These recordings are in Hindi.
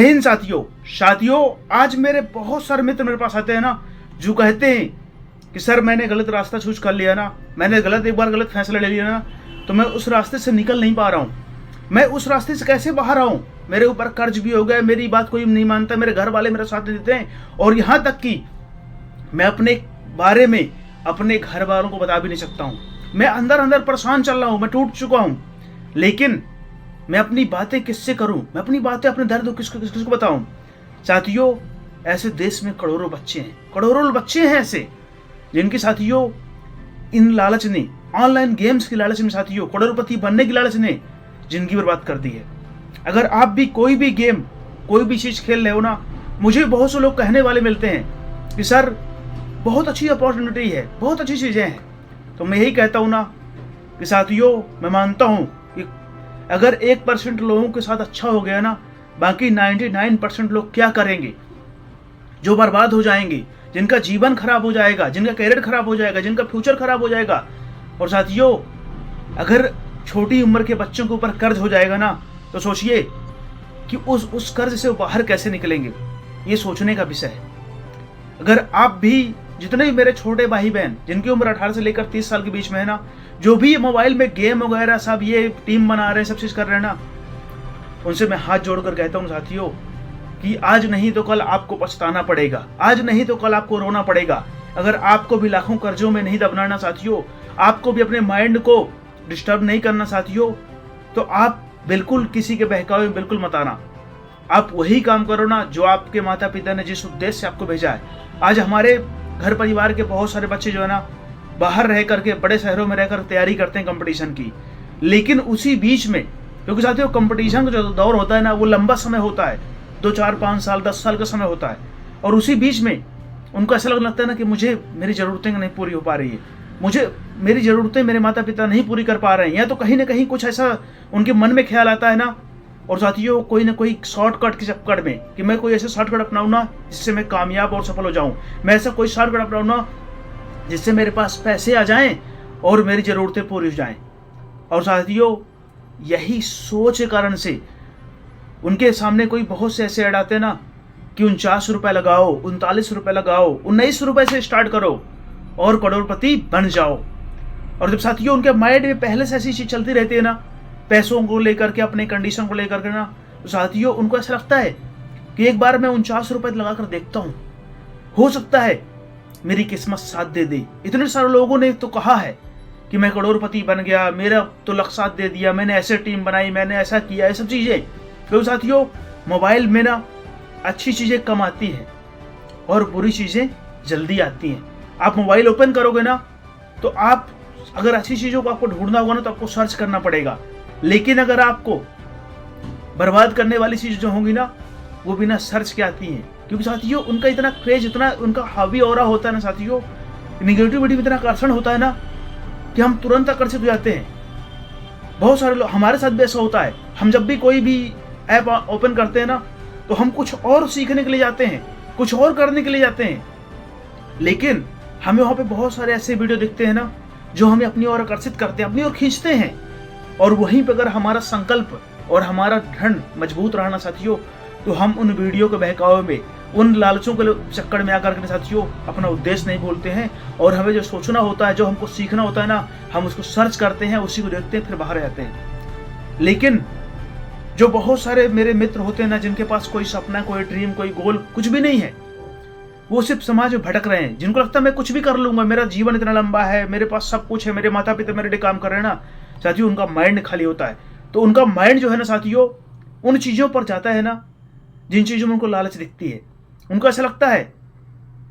इन साथियों आज मेरे बहुत सारे मित्र मेरे पास आते हैं ना, जो कहते हैं कि सर मैंने गलत रास्ता चूज कर लिया ना, मैंने एक बार गलत फैसला ले लिया ना, तो मैं उस रास्ते से निकल नहीं पा रहा हूँ। मैं उस रास्ते से कैसे बाहर आऊँ? मेरे ऊपर कर्ज भी हो गया, मेरी बात कोई नहीं मानता, मेरे घर वाले मेरा साथ नहीं देते हैं, और यहाँ तक कि मैं अपने बारे में अपने घर वालों को बता भी नहीं सकता हूँ। मैं अंदर अंदर परेशान चल रहा हूँ, मैं टूट चुका हूँ। लेकिन मैं अपनी बातें किससे करूं? मैं अपनी बातें, अपने दर्द किसको बताऊं? साथियों, ऐसे देश में करोड़ों बच्चे हैं ऐसे, जिनकी साथियों इन लालच ने, ऑनलाइन गेम्स की लालच में साथियों, करोड़पति बनने की लालच ने जिंदगी बर्बाद कर दी है। अगर आप भी कोई भी गेम, कोई भी चीज खेल रहे हो ना, मुझे बहुत से लोग कहने वाले मिलते हैं कि सर बहुत अच्छी अपॉर्चुनिटी है, बहुत अच्छी चीजें हैं। तो मैं यही कहता हूं ना कि साथियों, मैं मानता हूं कि अगर 1% लोगों के साथ अच्छा हो गया ना, बाकी 99% लोग क्या करेंगे? जो बर्बाद हो जाएंगे, जिनका जीवन खराब हो जाएगा, जिनका कैरियर खराब हो जाएगा, जिनका फ्यूचर खराब हो जाएगा। और साथियों, अगर छोटी उम्र के बच्चों के ऊपर कर्ज हो जाएगा ना, तो सोचिए कि उस कर्ज से बाहर कैसे निकलेंगे। ये सोचने का विषय है। अगर आप भी, जितने भी मेरे छोटे भाई बहन जिनकी उम्र 18 से लेकर 30 साल के बीच में है ना, जो भी मोबाइल में गेम वगैरह सब ये टीम बना रहे हैं, सब चीज कर रहे हैं ना, उनसे मैं हाथ जोड़कर कहता हूँ साथियों कि आज नहीं तो कल आपको पछताना पड़ेगा, आज नहीं तो कल आपको रोना पड़ेगा। अगर आपको भी लाखों कर्जों में नहीं दबनाना साथियों, आपको भी अपने माइंड को डिस्टर्ब नहीं करना साथियों, तो आप बिल्कुल किसी के बहकावे में बिल्कुल मत आना। आप वही काम करो ना जो आपके माता पिता ने जिस उद्देश्य से आपको भेजा है। आज हमारे घर परिवार के बहुत सारे बच्चे जो है ना, बाहर रह करके, बड़े शहरों में रहकर तैयारी करते हैं कंपटीशन की। लेकिन उसी बीच में, क्योंकि साथियों कंपटीशन का जो दौर होता है ना, वो लंबा समय होता है, 2 4 5 साल 10 साल का समय होता है। और उसी बीच में उनको ऐसा लगने लगता है ना कि मुझे मेरी ज़रूरतें नहीं पूरी हो पा रही है, मुझे मेरी ज़रूरतें मेरे माता पिता नहीं पूरी कर पा रहे हैं, या तो कहीं ना कहीं कुछ ऐसा उनके मन में ख्याल आता है ना। और साथियों, कोई ना कोई शॉर्टकट के चक्कर में, कि मैं कोई ऐसे शॉर्टकट अपनाऊँ ना जिससे मैं कामयाब और सफल हो जाऊँ, मैं ऐसा कोई शॉर्टकट अपनाऊँ ना जिससे मेरे पास पैसे आ जाएं और मेरी ज़रूरतें पूरी हो जाएं। और साथियों, यही सोच के कारण से उनके सामने कोई बहुत से ऐसे ऐड आते हैं ना कि 49 रुपये लगाओ, 39 रुपये लगाओ, 19 रुपये से स्टार्ट करो और करोड़पति बन जाओ। और जब साथियों उनके माइंड में पहले से ऐसी चीज चलती रहती है ना, पैसों को लेकर के, अपने कंडीशन को लेकर के ना, तो साथियों उनको ऐसा लगता है कि एक बार मैं 49 रुपये लगाकर देखता हूँ, हो सकता है मेरी किस्मत साथ दे दे। इतने सारे लोगों ने तो कहा है कि मैं करोड़पति बन गया, मेरा तो लक साथ दे दिया, मैंने ऐसे टीम बनाई, मैंने ऐसा किया, ये सब चीजें। क्योंकि साथियों, मोबाइल में ना अच्छी चीजें कम आती हैं और बुरी चीजें जल्दी आती हैं। आप मोबाइल ओपन करोगे ना, तो आप अगर अच्छी चीजों को आपको ढूंढना होगा ना, तो आपको सर्च करना पड़ेगा। लेकिन अगर आपको बर्बाद करने वाली चीज जो होंगी ना, वो बिना सर्च के आती हैं। क्योंकि साथियों उनका इतना क्रेज, इतना उनका हावी ऑरा होता है ना साथियों, निगेटिविटी में इतना आकर्षण होता है ना कि हम तुरंत आकर्षित हो जाते हैं। बहुत सारे लोग, हमारे साथ भी ऐसा होता है, हम जब भी कोई भी ऐप ओपन करते हैं ना, तो हम कुछ और सीखने के लिए जाते हैं, कुछ और करने के लिए जाते हैं, लेकिन हमें वहां पे बहुत सारे ऐसे वीडियो दिखते हैं ना जो हमें अपनी ओर आकर्षित करते हैं, अपनी ओर खींचते हैं। और वहीं पर अगर हमारा संकल्प और हमारा दृढ़ मजबूत रहना साथियों, तो हम उन वीडियो के बहकावे में, उन लालचों के चक्कर में आकर के साथियों अपना उद्देश्य नहीं भूलते हैं। और हमें जो सोचना होता है, जो हमको सीखना होता है ना, हम उसको सर्च करते हैं, उसी को देखते हैं, फिर बाहर आते हैं। लेकिन जो बहुत सारे मेरे मित्र होते हैं ना, जिनके पास कोई सपना, कोई ड्रीम, कोई गोल कुछ भी नहीं है, वो सिर्फ समाज में भटक रहे हैं, जिनको लगता है मैं कुछ भी कर लूंगा, मेरा जीवन इतना लंबा है, मेरे पास सब कुछ है, मेरे माता पिता मेरे लिए काम कर रहे हैं ना साथियों, उनका माइंड खाली होता है। तो उनका माइंड जो है ना साथियों, उन चीजों पर जाता है ना जिन चीजों में उनको लालच दिखती है। उनको ऐसा लगता है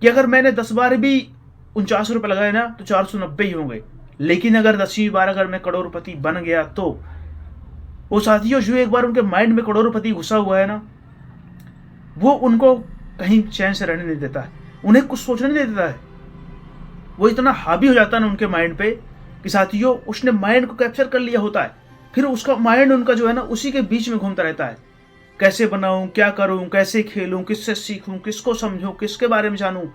कि अगर मैंने 10 बार भी 49 रुपये लगाए ना, तो 490 ही होंगे। लेकिन अगर 10वीं बार अगर मैं करोड़पति बन गया, तो वो साथियों जो एक बार उनके माइंड में करोड़पति घुसा हुआ है ना, वो उनको कहीं चैन से रहने नहीं देता है, उन्हें कुछ सोचने नहीं देता है। वो इतना हावी हो जाता है ना उनके माइंड पे कि साथियों उसने माइंड को कैप्चर कर लिया होता है। फिर उसका माइंड उनका जो है ना, उसी के बीच में घूमता रहता है, कैसे बनाऊं, क्या करूं, कैसे खेलूं, किससे सीखूं, किसको समझूं, किसके बारे में जानूं।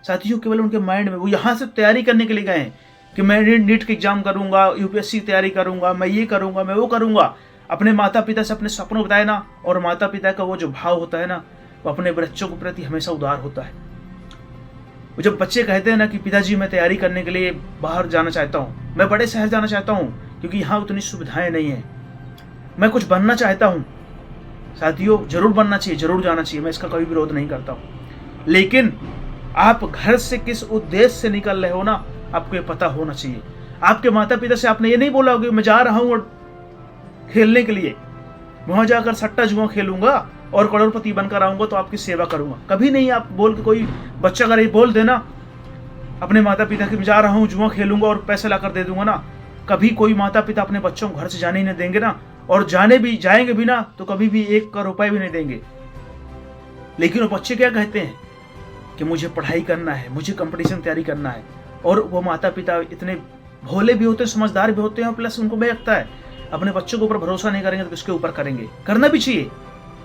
साथियों केवल उनके माइंड में, वो यहाँ से तैयारी करने के लिए गए हैं कि मैं नीट की एग्जाम करूंगा, यूपीएससी तैयारी करूंगा, मैं ये करूंगा, मैं वो करूंगा। अपने माता पिता से अपने सपनों बताए ना, और माता पिता का वो जो भाव होता है ना, वो अपने बच्चों के प्रति हमेशा उदार होता है। वो जब बच्चे कहते हैं ना कि पिताजी मैं तैयारी करने के लिए बाहर जाना चाहता हूँ, मैं बड़े शहर जाना चाहता हूँ क्योंकि यहाँ उतनी सुविधाएं नहीं है, मैं कुछ बनना चाहता हूँ, साथियों जरूर बनना चाहिए, जरूर जाना चाहिए, मैं इसका कभी विरोध नहीं करता हूँ। लेकिन आप घर से किस उद्देश्य से निकल रहे हो ना, आपको ये पता होना चाहिए। आपके माता पिता से आपने ये नहीं बोला होगा मैं जा रहा हूँ और खेलने के लिए, वहां जाकर सट्टा जुआ खेलूंगा और करोड़पति बनकर आऊंगा तो आपकी सेवा करूंगा। कभी नहीं आप बोल के, कोई बच्चा अगर ये बोल देना अपने माता पिता के, मैं जा रहा हूँ जुआ खेलूंगा और पैसे लाकर दे दूंगा ना, कभी कोई माता पिता अपने बच्चों को घर से जाने ही नहीं देंगे ना, और जाएंगे भी ना तो कभी भी 1 रुपए भी नहीं देंगे। लेकिन वो बच्चे क्या कहते हैं कि मुझे पढ़ाई करना है, मुझे कंपटीशन तैयारी करना है, और वो माता पिता इतने भोले भी होते हैं, समझदार भी होते हैं, प्लस उनको भी लगता है अपने बच्चों के ऊपर भरोसा नहीं करेंगे तो किसके ऊपर करेंगे, करना भी चाहिए।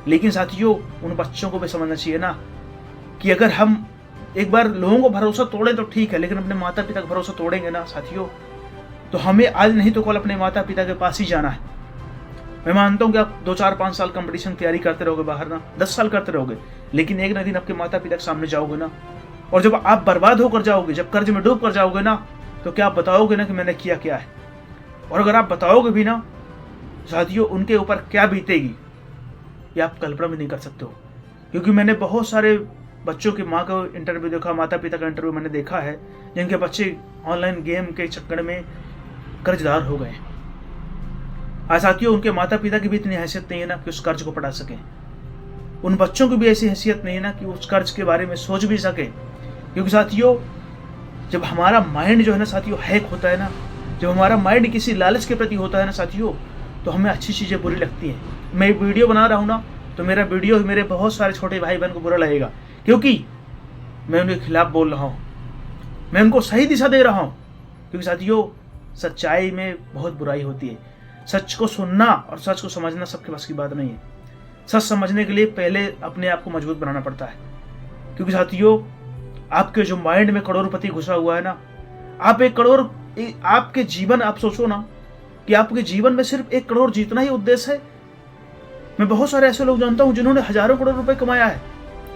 लेकिन साथियों उन बच्चों को भी समझना चाहिए ना कि अगर हम एक बार लोगों को भरोसा तोड़ें तो ठीक है, लेकिन अपने माता पिता का भरोसा तोड़ेंगे ना साथियों, तो हमें आज नहीं तो कल अपने माता पिता के पास ही जाना है। मैं मानता हूँ कि आप 2, 4, 5 साल कंपटीशन तैयारी करते रहोगे बाहर ना, 10 साल करते रहोगे, लेकिन एक ना दिन आपके माता पिता के सामने जाओगे ना, और जब आप बर्बाद होकर जाओगे, जब कर्ज में डूब कर जाओगे ना, तो क्या आप बताओगे ना कि मैंने किया क्या है। और अगर आप बताओगे भी ना साथियों, उनके ऊपर क्या बीतेगी ये आप कल्पना भी नहीं कर सकते हो। क्योंकि मैंने बहुत सारे बच्चों की माँ का इंटरव्यू देखा, माता पिता का इंटरव्यू मैंने देखा है, जिनके बच्चे ऑनलाइन गेम के चक्कर में कर्जदार हो गए। आज साथियों उनके माता पिता की भी इतनी हैसियत नहीं है ना कि उस कर्ज को पढ़ा सकें, उन बच्चों की भी ऐसी हैसियत नहीं है ना कि उस कर्ज के बारे में सोच भी सके। क्योंकि साथियों जब हमारा माइंड जो है ना साथियों हैक होता है ना, जब हमारा माइंड किसी लालच के प्रति होता है ना साथियों, तो हमें अच्छी चीज़ें बुरी लगती हैं। मैं वीडियो बना रहा हूँ ना, तो मेरा वीडियो मेरे बहुत सारे छोटे भाई बहन को बुरा लगेगा, क्योंकि मैं उनके खिलाफ बोल रहा हूँ, मैं उनको सही दिशा दे रहा हूँ। क्योंकि साथियों सच्चाई में बहुत बुराई होती है, सच को सुनना और सच को समझना सबके पास की बात नहीं है। सच समझने के लिए पहले अपने आप को मजबूत बनाना पड़ता है। क्योंकि साथियों आपके जो माइंड में करोड़पति घुसा हुआ है ना, आप 1 करोड़, आपके जीवन, आप सोचो ना कि आपके जीवन में सिर्फ 1 करोड़ जीतना ही उद्देश्य है। मैं बहुत सारे ऐसे लोग जानता हूं जिन्होंने हजारों करोड़ रुपए कमाया है।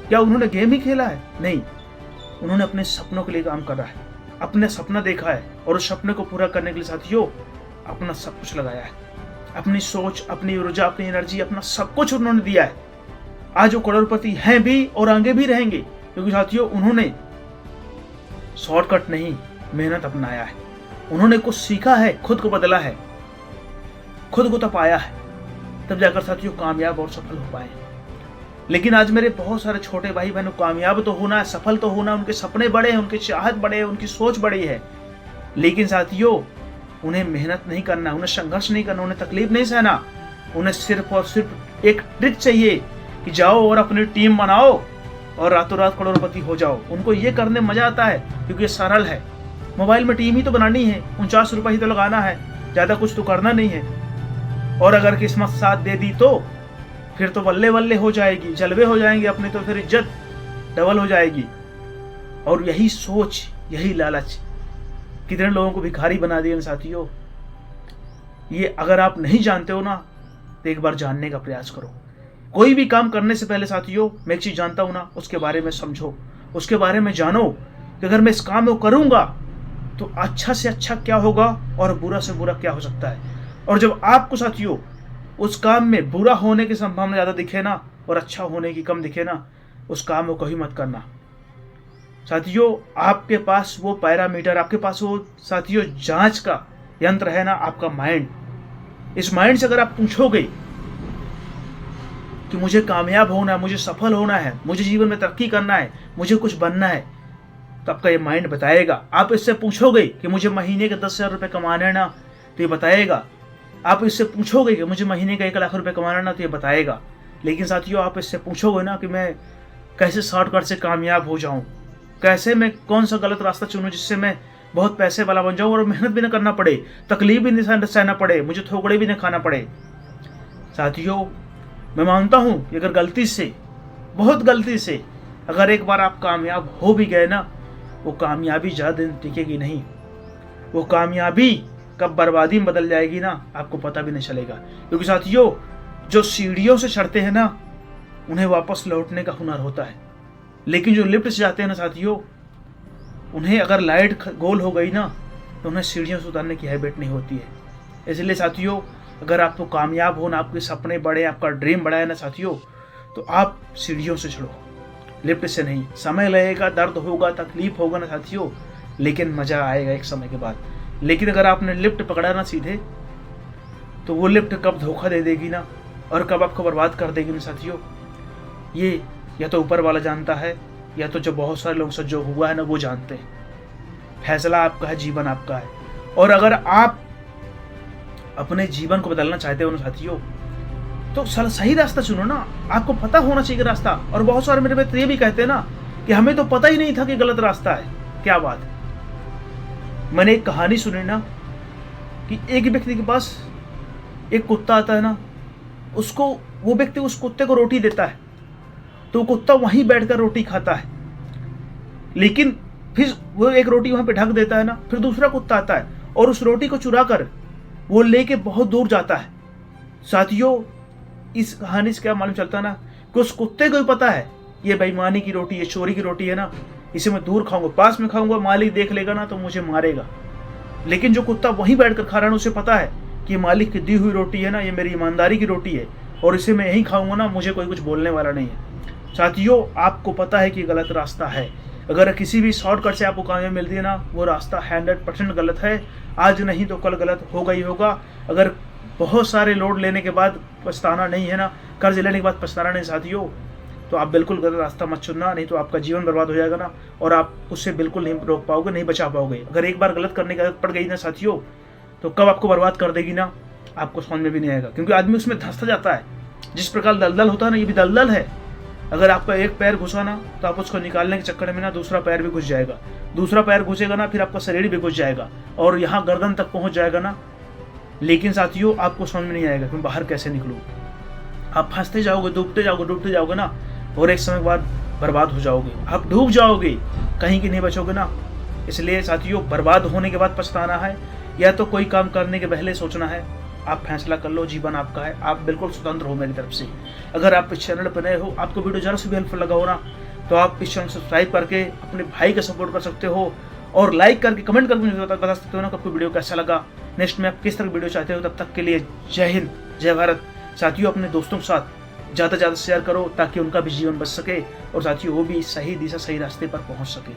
क्या उन्होंने गेम ही खेला है? नहीं, उन्होंने अपने सपनों के लिए काम करा है, अपने सपना देखा है, और उस सपने को पूरा करने के लिए साथियों अपना सब कुछ लगाया है, अपनी सोच, अपनी ऊर्जा, अपनी एनर्जी, अपना सब कुछ उन्होंने दिया है। आज वो करोड़पति हैं भी और आगे भी रहेंगे, क्योंकि साथियों उन्होंने शॉर्टकट नहीं, मेहनत अपनाया है, उन्होंने कुछ सीखा है, खुद को बदला है, खुद को तपाया है, तब जाकर साथियों कामयाब और सफल हो पाए। लेकिन आज मेरे बहुत सारे छोटे भाई बहनों कामयाब तो होना है, सफल तो होना, उनके सपने बड़े हैं, उनकी चाहत बड़े हैं, उनकी सोच बड़ी है, लेकिन साथियों उन्हें मेहनत नहीं करना, उन्हें संघर्ष नहीं करना, उन्हें तकलीफ नहीं सहना। उन्हें सिर्फ और सिर्फ एक ट्रिक चाहिए कि जाओ और अपनी टीम बनाओ और रातों रात करोड़पति हो जाओ। उनको ये करने मजा आता है क्योंकि ये सरल है। मोबाइल में टीम ही तो बनानी है, 49 रुपये ही तो लगाना है, ज़्यादा कुछ तो करना नहीं है। और अगर किस्मत साथ दे दी तो फिर तो बल्ले बल्ले हो जाएगी, जलवे हो जाएंगे अपने, तो फिर इज्जत डबल हो जाएगी। और यही सोच, यही लालच कितने लोगों को भिखारी बना दिया साथियों। ये अगर आप नहीं जानते हो ना तो एक बार जानने का प्रयास करो। कोई भी काम करने से पहले साथियों मैं एक चीज जानता हूं ना, उसके बारे में समझो, उसके बारे में जानो कि अगर मैं इस काम को करूंगा तो अच्छा से अच्छा क्या होगा और बुरा से बुरा क्या हो सकता है। और जब आपको साथियों उस काम में बुरा होने की संभावना ज्यादा दिखे ना और अच्छा होने की कम दिखे ना, उस काम को कभी मत करना साथियों। आपके पास वो पैरामीटर, आपके पास वो साथियों जांच का यंत्र है ना, आपका माइंड। इस माइंड से अगर आप पूछोगे कि मुझे कामयाब होना है, मुझे सफल होना है, मुझे जीवन में तरक्की करना है, मुझे कुछ बनना है, तो आपका ये माइंड बताएगा। आप इससे पूछोगे कि मुझे महीने के 10,000 रुपये कमाना है ना, तो ये बताएगा। आप इससे पूछोगे कि मुझे महीने का 1 लाख रुपये कमाना है ना, तो ये बताएगा। लेकिन साथियों आप इससे पूछोगे ना कि मैं कैसे शॉर्टकट से कामयाब हो जाऊं, कैसे मैं कौन सा गलत रास्ता चुनूं जिससे मैं बहुत पैसे वाला बन जाऊं और मेहनत भी ना करना पड़े, तकलीफ भी नहीं सहना पड़े, मुझे थोकड़े भी ना खाना पड़े। साथियों मैं मानता हूं कि अगर गलती से, बहुत गलती से अगर एक बार आप कामयाब हो भी गए ना, वो कामयाबी ज़्यादा दिन टिकेगी नहीं। वो कामयाबी कब बर्बादी में बदल जाएगी ना, आपको पता भी नहीं चलेगा। क्योंकि साथियों, जो सीढ़ियों से चढ़ते हैं ना, उन्हें वापस लौटने का हुनर होता है, लेकिन जो लिफ्ट से जाते हैं ना साथियों, उन्हें अगर लाइट गोल हो गई ना, तो उन्हें सीढ़ियों से उतारने की हैबिट नहीं होती है। इसलिए साथियों, अगर आपको कामयाब होना, आपके सपने बड़े, आपका ड्रीम बड़ा है ना साथियों, तो आप सीढ़ियों से चढ़ो, लिफ्ट से नहीं। समय लगेगा, दर्द होगा, तकलीफ होगा ना साथियों, लेकिन मज़ा आएगा एक समय के बाद। लेकिन अगर आपने लिफ्ट पकड़ा ना सीधे, तो वो लिफ्ट कब धोखा दे देगी ना, और कब आपको बर्बाद कर देगी ना साथियों, ये या तो ऊपर वाला जानता है, या तो जो बहुत सारे लोगों से जो हुआ है ना वो जानते हैं। फैसला आपका है, जीवन आपका है। और अगर आप अपने जीवन को बदलना चाहते हो ना साथियों, तो सही रास्ता चुनो ना। आपको पता होना चाहिए रास्ता। और बहुत सारे मेरे मित्र ये भी कहते हैं ना कि हमें तो पता ही नहीं था कि गलत रास्ता है। क्या बात है। मैंने एक कहानी सुनी ना कि एक व्यक्ति के पास एक कुत्ता आता है ना, उसको वो व्यक्ति उस कुत्ते को रोटी देता है, तो कुत्ता वहीं बैठकर रोटी खाता है। लेकिन फिर वो एक रोटी वहां पे ढक देता है ना, फिर दूसरा कुत्ता आता है और उस रोटी को चुरा कर वो लेके बहुत दूर जाता है। साथियों, इस कहानी से क्या मालूम चलता ना कि उस कुत्ते को भी पता है ये बेईमानी की रोटी है, चोरी की रोटी है ना, इसे मैं दूर खाऊंगा, पास में खाऊंगा, मालिक देख लेगा ना तो मुझे मारेगा। लेकिन जो कुत्ता वहीं बैठकर खा रहा है, उसे पता है कि मालिक की दी हुई रोटी है ना, ये मेरी ईमानदारी की रोटी है, और इसे मैं यहीं खाऊंगा ना, मुझे कोई कुछ बोलने वाला नहीं है। साथियों, आपको पता है कि गलत रास्ता है। अगर किसी भी शॉर्टकट से आपको कामयाबी मिलती है ना, वो रास्ता 100% गलत है। आज नहीं तो कल गलत होगा ही होगा। अगर बहुत सारे लोड लेने के बाद पछताना नहीं है ना, कर्ज लेने के बाद पछताना नहीं साथियों, तो आप बिल्कुल गलत रास्ता मत चुनना, नहीं तो आपका जीवन बर्बाद हो जाएगा ना, और आप उससे बिल्कुल नहीं रोक पाओगे, नहीं बचा पाओगे। अगर एक बार गलत करने की आदत पड़ गई ना साथियों, तो कब आपको बर्बाद कर देगी ना, आपको समझ में भी नहीं आएगा। क्योंकि आदमी उसमें धंसता जाता है। जिस प्रकार दलदल होता है ना, ये भी दलदल है। अगर आपका एक पैर घुसा ना, तो आप उसको निकालने के चक्कर में ना दूसरा पैर भी घुस जाएगा, दूसरा पैर घुसेगा ना, फिर आपका शरीर भी घुस जाएगा और यहाँ गर्दन तक पहुंच जाएगा ना। लेकिन साथियों, आपको समझ में नहीं आएगा कि मैं बाहर कैसे निकलूं। आप फंसते जाओगे, डूबते जाओगे ना, और एक समय बाद बर्बाद हो जाओगे। आप डूब जाओगे, कहीं की नहीं बचोगे ना। इसलिए साथियों, बर्बाद होने के बाद पछताना है, या तो कोई काम करने के पहले सोचना है। आप फैसला कर लो, जीवन आपका है, आप बिल्कुल स्वतंत्र हो मेरी तरफ से। अगर आप इस चैनल पर नए हो, आपको वीडियो जरा से भी हेल्पफुल लगा हो ना, तो आप इस चैनल सब्सक्राइब करके अपने भाई का सपोर्ट कर सकते हो, और लाइक करके कमेंट करके मुझे बता सकते हो ना कि आपको वीडियो कैसा लगा। नेक्स्ट में आप किस तरह वीडियो चाहते हो। तब तक के लिए जय हिंद, जय भारत। साथियों, अपने दोस्तों के साथ ज़्यादा से ज़्यादा शेयर करो, ताकि उनका भी जीवन बच सके, और साथियों वो भी सही दिशा, सही रास्ते पर पहुंच सके।